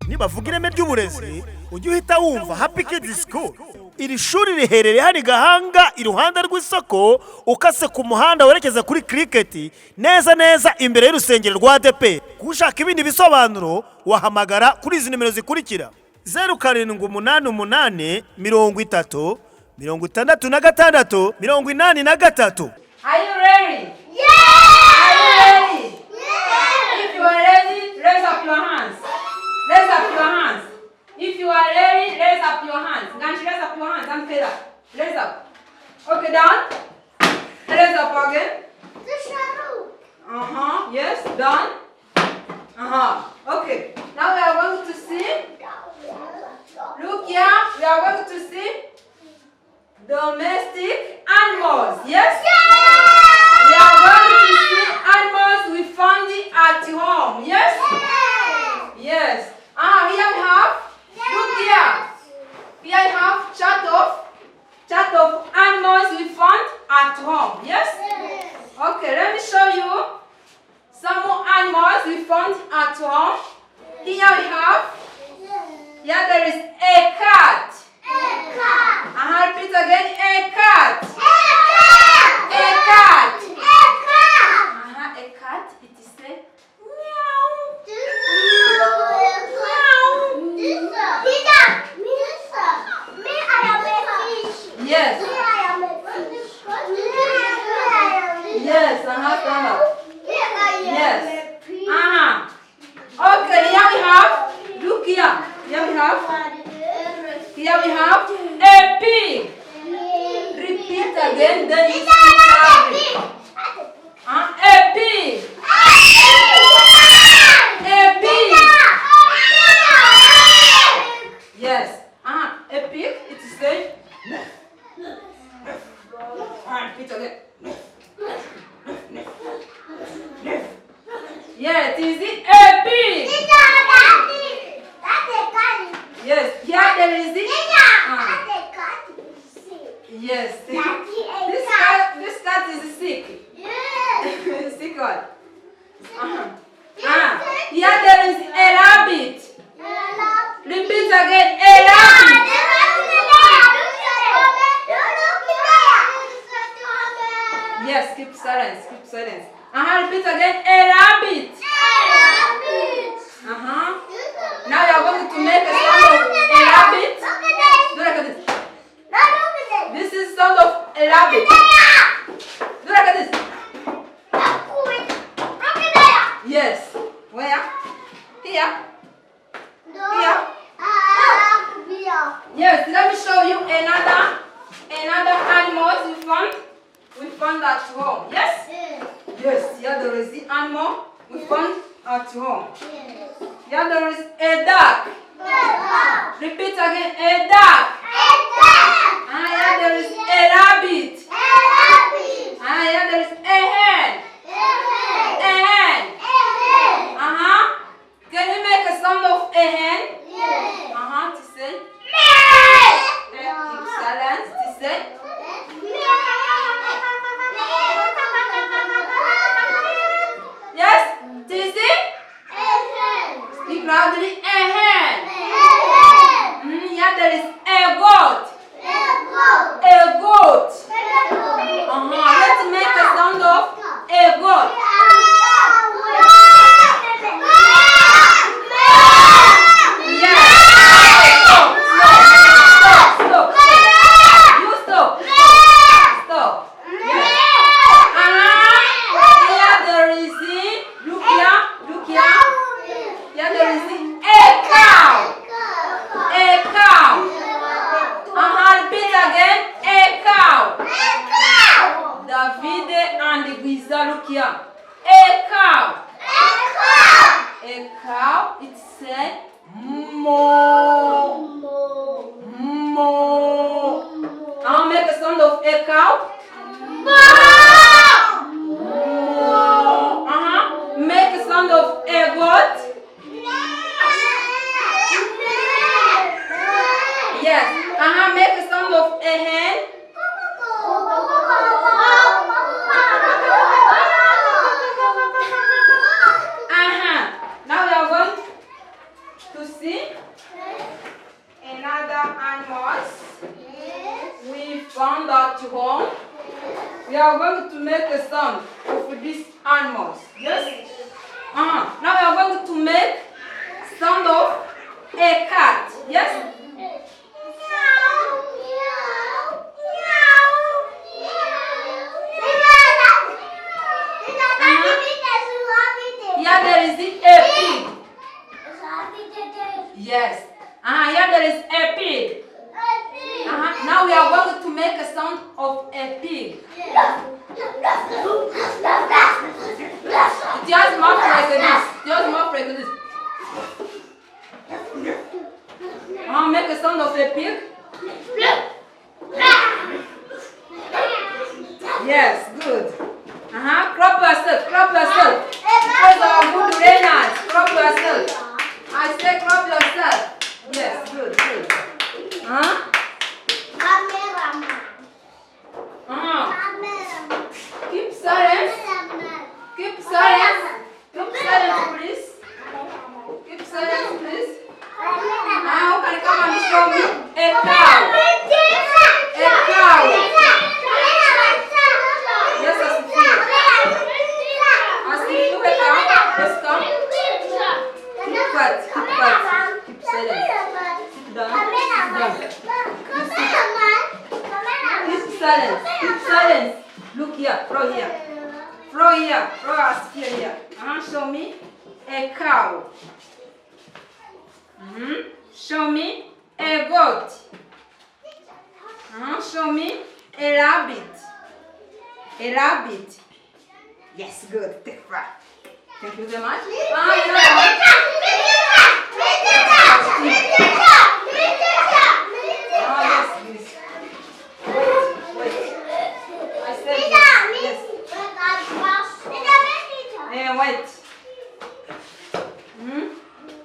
nibavuga ireme ry'uburezi ujye uhita wumva Happy Kids School. Iri shuri riherereye hari Gahanga iruhande rw'isoko ukase ku muhanda werekeza kuri Cricket neza neza imbere y'urusengero rwa ADP. Kushaka ibindi bisobanuro wahamagara kuri izi nimero zikurikira: 0788 30 66 83. Are you ready? Yeah! Are you ready? Yeah! If you are ready, raise up your hands. Raise up your hands. If you are ready, raise up your hands. Ganshi, raise up your hands and feel up. Raise up. Okay, down. Raise up again. The shadow. Yes, done. Okay. Now we are going to see. Look here. We are going to see domestic animals. Yes? We are going to see animals we found at home. Yes? Yes. Here we have. Look here. Here we have chart of animals we found at home. Yes? Okay, let me show you some more animals we found at home. Here we have. Here there is a cat. Repeat again. A cat. A cat. A cat. It is a meow. Yes. Yes. Stand up. Yes. Okay. Here we have. Look here. Here we have a pig. Repeat again. Then you speak loudly. A pig. A pig. Yes. A pig. It is saying. Repeat again. Yeah, it is a pig. Yes, here there is it. Yes. This cat is sick. Sick one. Here there is a rabbit. Repeat again. A rabbit. Yes, keep silence. Keep silence. Repeat again. A rabbit. Now you are going to make a sound of a rabbit. Do like this. This is sound of a rabbit. Do like this. Yes. Where? Here. Here. Yes. Let me show you another animals we found at home. Yes. Yes. Here there is the animal we found at home. Here there is a duck. Repeat again. A duck. Here there is a rabbit. Here there is a hen. A hen. Can you make a sound of a hen? To say. Keep silence. To say. Yes. To say. Speak loudly. A hen. Here there is a goat. A goat. Let's make a sound of a goat. Yes. Stop. You stop. Stop. Yes. Here there is look here. Here there is a cow. A cow. Repeat again. A cow. David and Guiza, look here. A cow. A cow. It said moo. Moo. I'll make a sound of a cow. Make a sound of a goat. Yes. Make a sound of a hen. Now we are going to see another animals we found at home. We are going to make a sound of these animals. Yes? Now we are going to make sound of a cat. Yes? Here there is a pig. Yes. Here there is a pig. Now we are going to make a sound of a pig. Just mouth like this. Just mouth like this. Make a sound of a pig. Yes, good. Crop yourself. Crop yourself. Those are good learners. Crop yourself. I say crop yourself. Yes, good, good. Keep silence. Keep silence. Keep silence, please. Keep silence, please. Now can you come and show me a cow? A cow. Yes, I see you. I see you, a cow. Let's come. Keep quiet. Keep quiet. Keep silence. Sit down. Sit down. Keep silence. Keep silence. Look here. Throw here. Throw here. Throw us here. Show me a cow. Show me a goat. Show me a rabbit. A rabbit. Yes, good. Take five. Thank you very much. Yes, please. Wait. I said yes. Wait.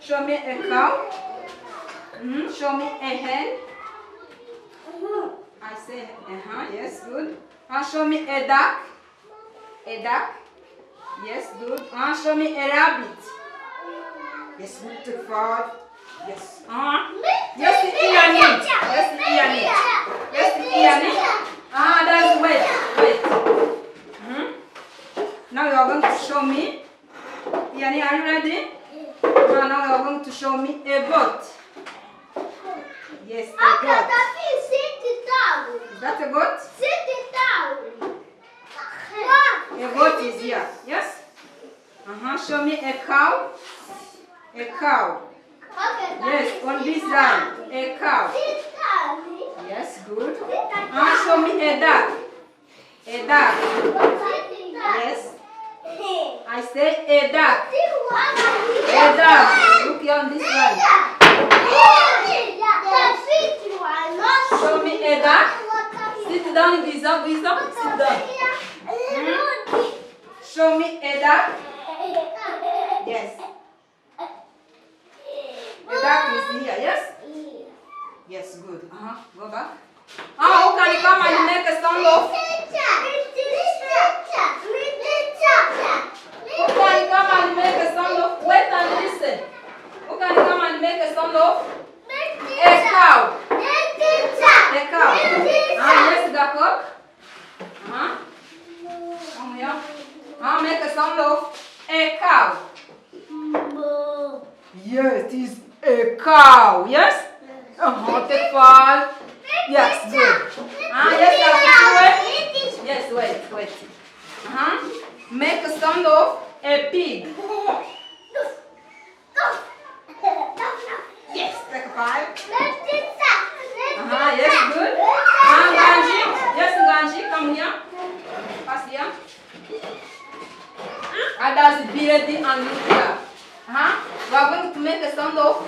Show me a cow. Show me a hen. I say, yes, good. Show me a duck. A duck. Yes, good. Show me a rabbit. Yes, good. Take five. Yes. Yes, the ear need. Yes, the ear need. Yes, the ear need. That's wait. Now you are going to show me. Yani, are you ready? Now you are going to show me a goat. Yes, a goat. Is that a goat? A goat is here. Yes? Show me a cow. A cow. Yes, on this line. A cow. Yes, good. Show me a duck. A duck. Yes. I say a duck. A duck. Look here on this line. Show me a duck. Sit down, Giza. Sit down. Show me a duck. Yes. The duck is here, yes? Yes, good. Go back. Who can come and make a sound of? Who can come and make a sound of? Wait and listen. Who can come and make a sound of? A cow. A cow. Yes, the cock. Come here. Make a sound of a cow. Yes, it is a cow. Yes? Take five. Yes, good. Yes, wait. Make a sound of a pig. Yes, take five. Yes, good. Ganji. Yes, Ganji, come here. Pass here. Others be ready and look here. We are going to make a sound of a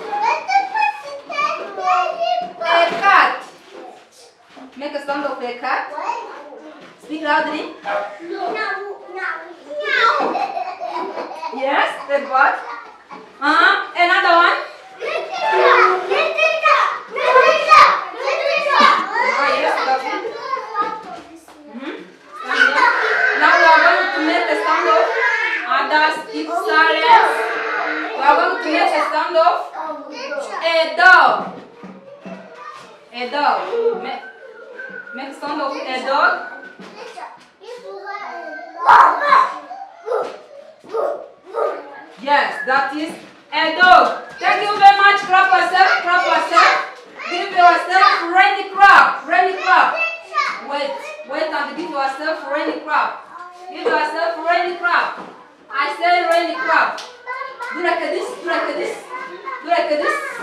cat. Make a sound of a cat. Speak loudly. Yes, the what? Another one. Yes, lovely. Now we are going to make a sound of others keep silence. We are going to make a sound of A dog. Make sound of a dog. Yes, that is a dog. Thank you very much. Clap yourself. Clap yourself. Give yourself rainy clap. Rainy clap. Wait and give yourself rainy clap. Give yourself rainy clap. I say rainy clap. Do like this. Do like this. Do like this.